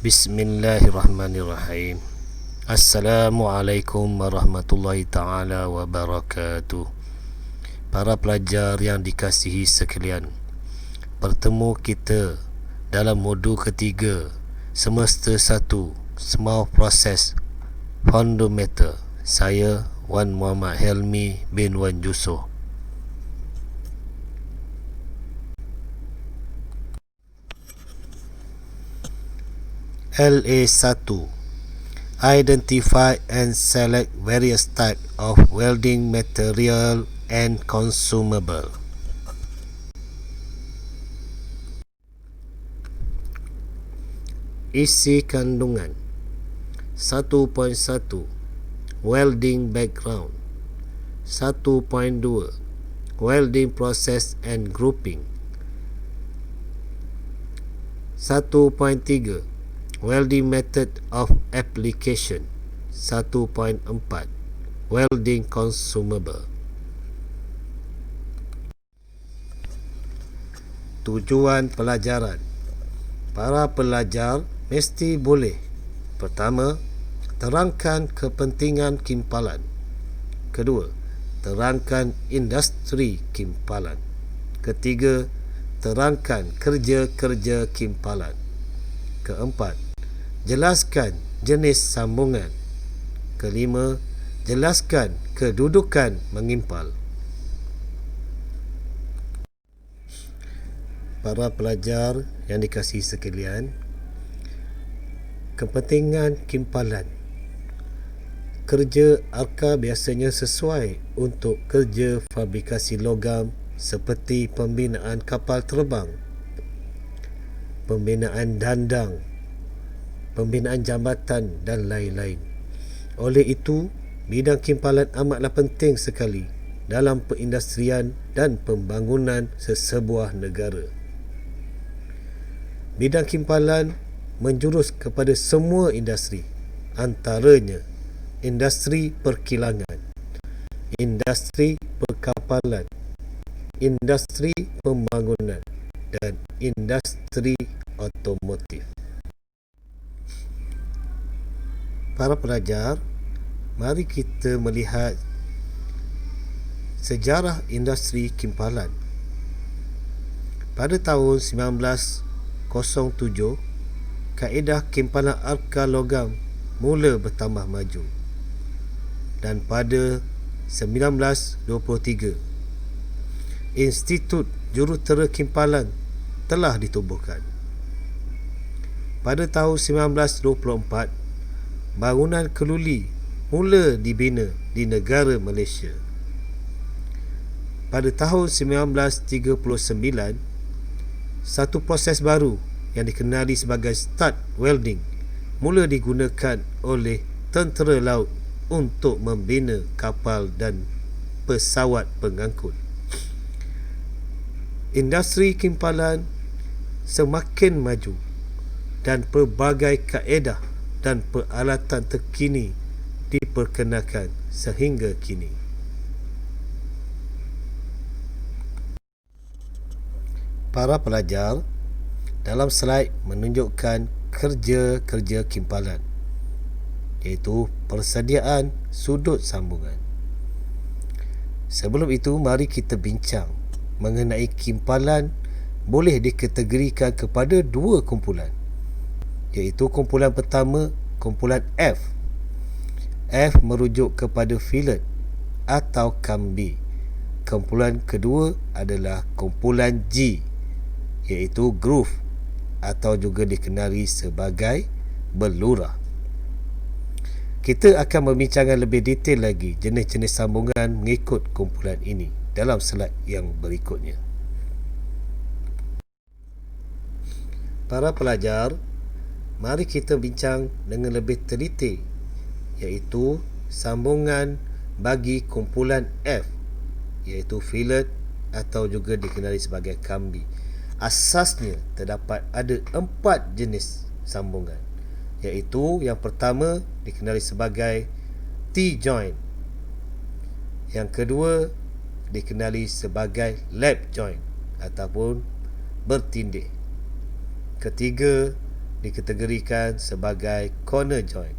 Bismillahirrahmanirrahim. Assalamualaikum warahmatullahi ta'ala wabarakatuh. Para pelajar yang dikasihi sekalian, bertemu kita dalam modul ketiga semester 1 Small Process Fundamental. Saya Wan Muhammad Helmi bin Wan Jusoh. LA1. Identify and select various types of welding material and consumable. Isi kandungan 1.1 Welding background. 1.2 Welding process and grouping. 1.3 Welding method of application. 1.4 Welding consumable. Tujuan pelajaran. Para pelajar mesti boleh: pertama, terangkan kepentingan kimpalan. Kedua, terangkan industri kimpalan. Ketiga, terangkan kerja-kerja kimpalan. Keempat, jelaskan jenis sambungan. Kelima, jelaskan kedudukan mengimpal. Para pelajar yang dikasihi sekalian, kepentingan kimpalan. Kerja arka biasanya sesuai untuk kerja fabrikasi logam seperti pembinaan kapal terbang, pembinaan dandang, pembinaan jambatan dan lain-lain. Oleh itu, bidang kimpalan amatlah penting sekali dalam perindustrian dan pembangunan sesebuah negara. Bidang kimpalan menjurus kepada semua industri, antaranya industri perkilangan, industri perkapalan, industri pembangunan dan industri otomotif. Para pelajar, mari kita melihat sejarah industri kimpalan. Pada tahun 1907, kaedah kimpalan arka logam mula bertambah maju, dan pada 1923, Institut Jurutera Kimpalan telah ditubuhkan. Pada tahun 1924, bangunan keluli mula dibina di negara Malaysia. Pada tahun 1939, satu proses baru yang dikenali sebagai stud welding mula digunakan oleh tentera laut untuk membina kapal dan pesawat pengangkut. Industri kimpalan semakin maju dan pelbagai kaedah dan peralatan terkini diperkenalkan sehingga kini. Para pelajar, dalam slide menunjukkan kerja-kerja kimpalan, iaitu persediaan sudut sambungan. Sebelum itu, mari kita bincang mengenai kimpalan boleh dikategorikan kepada dua kumpulan, iaitu kumpulan pertama, kumpulan F. F merujuk kepada fillet atau kambi. Kumpulan kedua adalah kumpulan G, iaitu groove atau juga dikenali sebagai belura. Kita akan membincangkan lebih detail lagi jenis-jenis sambungan mengikut kumpulan ini dalam slide yang berikutnya. Para pelajar, mari kita bincang dengan lebih teliti, iaitu sambungan bagi kumpulan F, iaitu fillet atau juga dikenali sebagai kambi. Asasnya terdapat ada 4 jenis sambungan, iaitu yang pertama dikenali sebagai T-joint, yang kedua dikenali sebagai lap joint ataupun bertindih, ketiga dikategorikan sebagai corner joint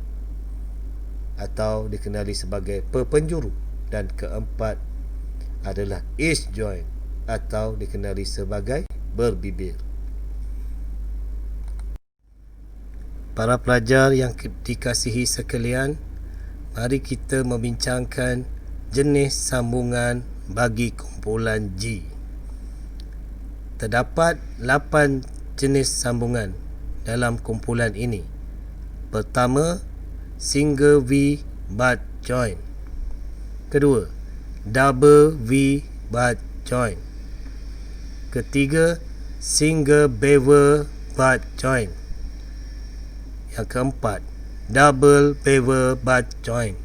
atau dikenali sebagai perpenjuru, dan keempat adalah ace joint atau dikenali sebagai berbibir. Para pelajar yang dikasihi sekalian, mari kita membincangkan jenis sambungan bagi kumpulan G. Terdapat 8 jenis sambungan dalam kumpulan ini. Pertama, single V butt joint. Kedua, double V butt joint. Ketiga, single bevel butt joint. Yang keempat, double bevel butt joint.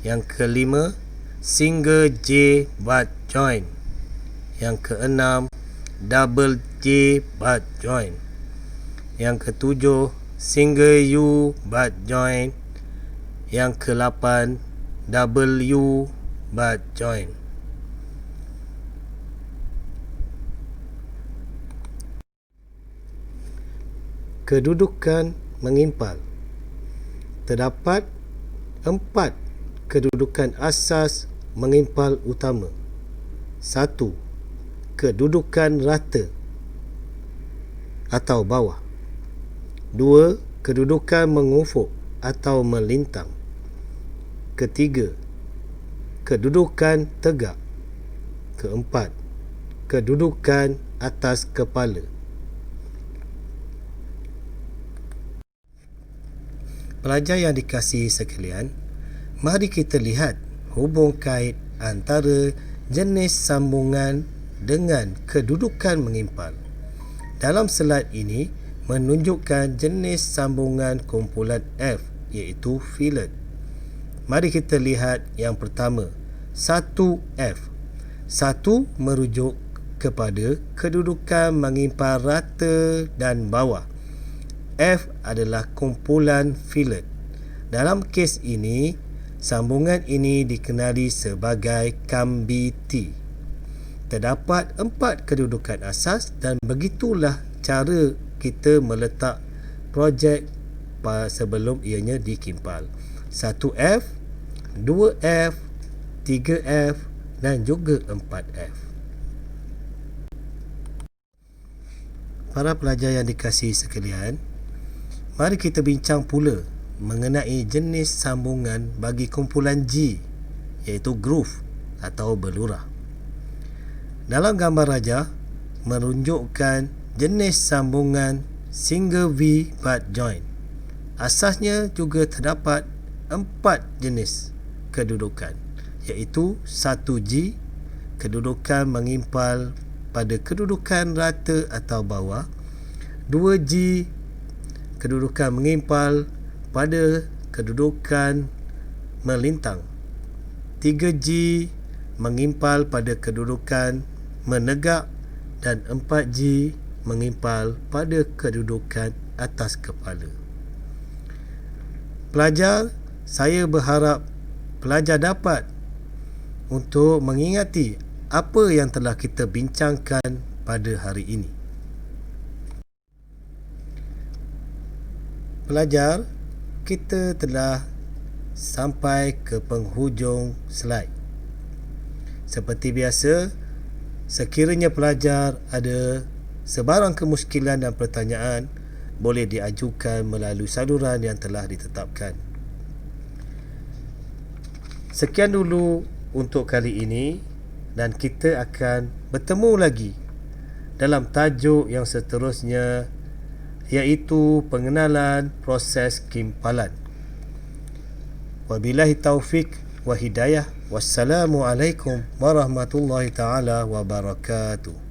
Yang kelima, single J butt joint. Yang keenam, double J butt joint. Yang ketujuh, single U butt joint. Yang ke-8, double U butt joint. Kedudukan mengimpal. Terdapat 4 kedudukan asas mengimpal utama. 1. Kedudukan rata atau bawah. 2. Kedudukan mengufuk atau melintang. Ketiga, kedudukan tegak. Keempat, kedudukan atas kepala. Pelajar yang dikasihi sekalian, mari kita lihat hubung kait antara jenis sambungan dengan kedudukan mengimpal. Dalam slide ini menunjukkan jenis sambungan kumpulan F, iaitu fillet. Mari kita lihat yang pertama, 1F. 1 merujuk kepada kedudukan mengimpal rata dan bawah. F adalah kumpulan fillet. Dalam kes ini, sambungan ini dikenali sebagai kambi T. Terdapat 4 kedudukan asas dan begitulah cara kita meletak projek sebelum ianya dikimpal. 1F, 2F, 3F dan juga 4F. Para pelajar yang dikasihi sekalian, mari kita bincang pula mengenai jenis sambungan bagi kumpulan G, iaitu groove atau berlurah. Dalam gambar raja menunjukkan jenis sambungan single V butt joint. Asasnya juga terdapat 4 jenis kedudukan, iaitu 1G, kedudukan mengimpal pada kedudukan rata atau bawah. 2G, kedudukan mengimpal pada kedudukan melintang. 3G, mengimpal pada kedudukan menegak. Dan 4G, mengimpal pada kedudukan atas kepala. Pelajar, saya berharap pelajar dapat untuk mengingati apa yang telah kita bincangkan pada hari ini. Pelajar, kita telah sampai ke penghujung slide. Seperti biasa, sekiranya pelajar ada sebarang kemusykilan dan pertanyaan, boleh diajukan melalui saluran yang telah ditetapkan. Sekian dulu untuk kali ini, dan kita akan bertemu lagi dalam tajuk yang seterusnya, iaitu pengenalan proses kimpalan. Wabillahi taufik wa hidayah. Wassalamualaikum warahmatullahi taala wabarakatuh.